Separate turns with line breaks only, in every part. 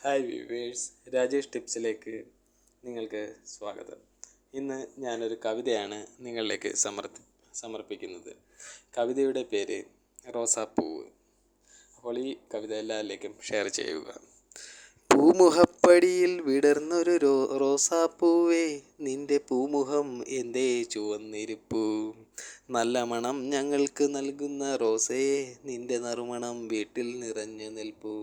Hi viewers, Rajesh ടിപ്സിലേക്ക് നിങ്ങൾക്ക് സ്വാഗതം. ഇന്ന് ഞാനൊരു കവിതയാണ് നിങ്ങളിലേക്ക് സമർപ്പിക്കുന്നത്. കവിതയുടെ പേര് റോസാപ്പൂവ്. അപ്പോൾ ഈ കവിത എല്ലാവരിലേക്കും ഷെയർ ചെയ്യുക. പൂമുഖപ്പടിയിൽ വിടർന്നൊരു റോസാപ്പൂവേ, നിന്റെ പൂമുഖം എന്തേ ചുവന്നിരിപ്പൂ? നല്ല മണം ഞങ്ങൾക്ക് നൽകുന്ന റോസയെ, നിന്റെ നറുമണം വീട്ടിൽ നിറഞ്ഞു നിൽപ്പൂ.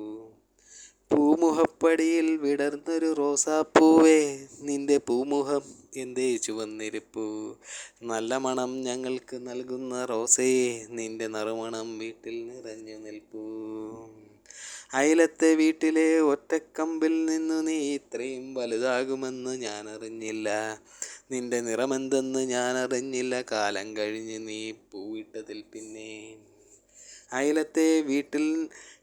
പൂമുഖപ്പടിയിൽ വിടർന്നൊരു റോസാപ്പൂവേ, നിന്റെ പൂമുഖം എന്തേ ചുവന്നിരിപ്പൂ? നല്ല മണം ഞങ്ങൾക്ക് നൽകുന്ന റോസയെ, നിന്റെ നറുമണം വീട്ടിൽ നിറഞ്ഞു നിൽപ്പൂ. അയലത്തെ വീട്ടിലെ ഒറ്റക്കമ്പിൽ നിന്നു നീ ഇത്രയും വലുതാകുമെന്ന് ഞാൻ അറിഞ്ഞില്ല. നിന്റെ നിറമെന്തെന്ന് ഞാൻ അറിഞ്ഞില്ല, കാലം കഴിഞ്ഞ് നീ പൂവിട്ടതിൽ പിന്നെ. അയലത്തെ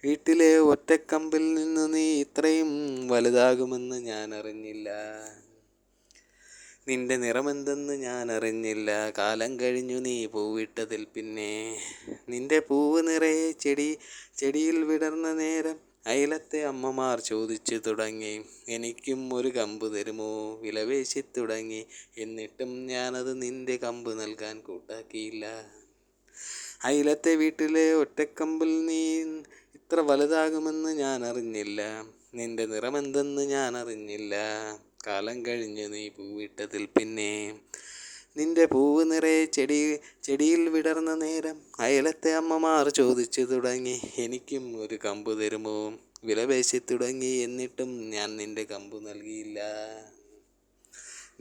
വീട്ടിലെ ഒറ്റക്കമ്പിൽ നിന്ന് നീ ഇത്രയും വലുതാകുമെന്ന് ഞാൻ അറിഞ്ഞില്ല. നിന്റെ നിറമെന്തെന്ന് ഞാൻ അറിഞ്ഞില്ല, കാലം കഴിഞ്ഞു നീ പൂവിട്ടതിൽ പിന്നെ. നിന്റെ പൂവ് നിറയെ ചെടിയിൽ വിടർന്ന നേരം അയലത്തെ അമ്മമാർ ചോദിച്ചു തുടങ്ങി, എനിക്കും ഒരു കമ്പ് തരുമോ? വിലപേശി തുടങ്ങി. എന്നിട്ടും ഞാനത് നിന്റെ കമ്പ് നൽകാൻ കൂട്ടാക്കിയില്ല. അയലത്തെ വീട്ടിലെ ഒറ്റക്കമ്പിൽ നീ ഇത്ര വലുതാകുമെന്ന് ഞാൻ അറിഞ്ഞില്ല. നിന്റെ നിറമെന്തെന്ന് ഞാൻ അറിഞ്ഞില്ല, കാലം കഴിഞ്ഞ് നീ പൂവിട്ടതിൽ പിന്നെ. നിന്റെ പൂവ് നിറയെ ചെടിയിൽ വിടർന്ന നേരം അയലത്തെ അമ്മമാർ ചോദിച്ചു തുടങ്ങി, എനിക്കും ഒരു കമ്പ് തരുമോ? വിലപേശി തുടങ്ങി. എന്നിട്ടും ഞാൻ നിന്റെ കമ്പ് നൽകിയില്ല.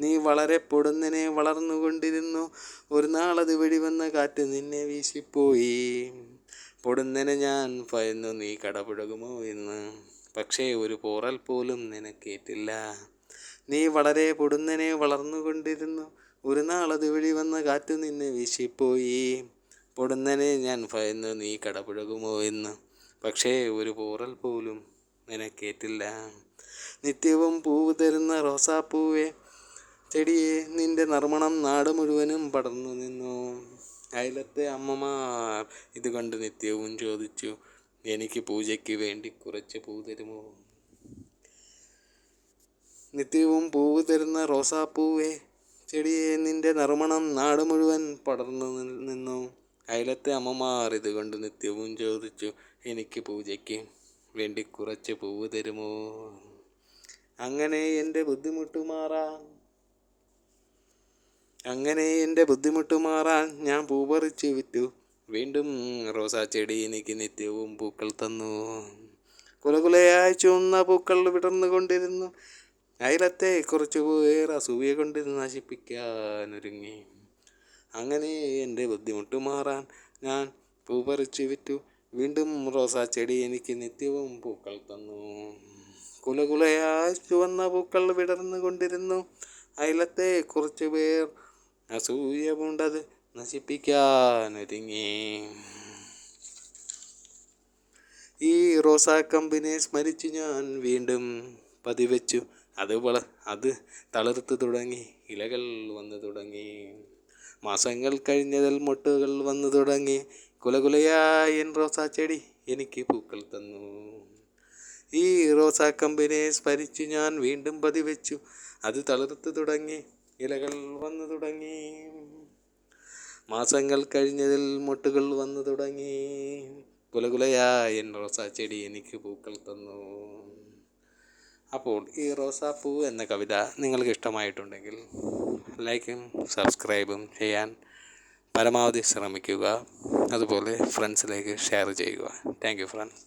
നീ വളരെ പൊടുന്നനെ വളർന്നുകൊണ്ടിരുന്നു. ഒരു നാളത് വെടിവന്ന കാറ്റ് നിന്നെ വീശിപ്പോയി. പൊടുന്നനെ ഞാൻ ഭയന്നു നീ കടപുഴകുമോ എന്ന്, പക്ഷേ ഒരു പോറൽ പോലും നിനക്കേറ്റില്ല. നീ വളരെ പൊടുന്നനെ വളർന്നുകൊണ്ടിരുന്നു. ഒരു നാളത് വെടിവന്ന കാറ്റ് നിന്നെ വീശിപ്പോയി. പൊടുന്നനെ ഞാൻ ഭയന്നു നീ കടപുഴകുമോ എന്ന്, പക്ഷേ ഒരു പോറൽ പോലും നിനക്കേറ്റില്ല. നിത്യവും പൂവ് തരുന്ന റോസാപ്പൂവേ ചെടിയെ, നിന്റെ നറുമണം നാട് മുഴുവനും പടർന്നു നിന്നു. അയലത്തെ അമ്മമാർ ഇത് കണ്ട് നിത്യവും ചോദിച്ചു, എനിക്ക് പൂജയ്ക്ക് വേണ്ടി കുറച്ച് പൂ തരുമോ? നിത്യവും പൂവ് തരുന്ന റോസാപ്പൂവേ ചെടിയെ, നിന്റെ നറുമണം നാട് മുഴുവൻ പടർന്നു നിന്നു. അയലത്തെ അമ്മമാർ ഇത് കൊണ്ട് നിത്യവും ചോദിച്ചു, എനിക്ക് പൂജയ്ക്ക് വേണ്ടി കുറച്ച് പൂവ് തരുമോ? അങ്ങനെ എൻ്റെ ബുദ്ധിമുട്ട് മാറാൻ ഞാൻ പൂ പറിച്ചു വിറ്റു. വീണ്ടും റോസാ ചെടി എനിക്ക് നിത്യവും പൂക്കൾ തന്നു. കുലകുലയായി ചുവന്ന പൂക്കൾ വിടർന്നുകൊണ്ടിരുന്നു. അയലത്തെ കുറച്ചു പേർ അസൂയ കൊണ്ട് നശിപ്പിക്കാനൊരുങ്ങി. അങ്ങനെ എൻ്റെ ബുദ്ധിമുട്ട് മാറാൻ ഞാൻ പൂ പറിച്ചു വിറ്റു. വീണ്ടും റോസാ ചെടി എനിക്ക് നിത്യവും പൂക്കൾ തന്നു. കുലകുലയായി ചുവന്ന പൂക്കൾ വിടർന്നുകൊണ്ടിരുന്നു. അയലത്തെ കുറച്ചു പേർ അസൂയ പൂണ്ടത് നശിപ്പിക്കാനൊരുങ്ങി. ഈ റോസാക്കമ്പിനെ സ്മരിച്ചു ഞാൻ വീണ്ടും പതിവെച്ചു. അത് തളിർത്തു തുടങ്ങി, ഇലകൾ വന്നു തുടങ്ങി. മാസങ്ങൾ കഴിഞ്ഞതിൽ മൊട്ടുകൾ വന്നു തുടങ്ങി. കുലകുലയായ റോസാ ചെടി എനിക്ക് പൂക്കൾ തന്നു. ഈ റോസാക്കമ്പിനെ സ്മരിച്ചു ഞാൻ വീണ്ടും പതിവെച്ചു. അത് തളിർത്തു തുടങ്ങി, ഇലകൾ വന്നു തുടങ്ങി. മാസങ്ങൾ കഴിഞ്ഞതിൽ മൊട്ടുകൾ വന്നു തുടങ്ങി. കുലകുലയായ റോസാ ചെടി എനിക്ക് പൂക്കൾ തന്നു. അപ്പോൾ ഈ റോസാപ്പൂ എന്ന കവിത നിങ്ങൾക്ക് ഇഷ്ടമായിട്ടുണ്ടെങ്കിൽ ലൈക്കും സബ്സ്ക്രൈബും ചെയ്യാൻ പരമാവധി ശ്രമിക്കുക. അതുപോലെ ഫ്രണ്ട്സിലേക്ക് ഷെയർ ചെയ്യുക. Thank you friends.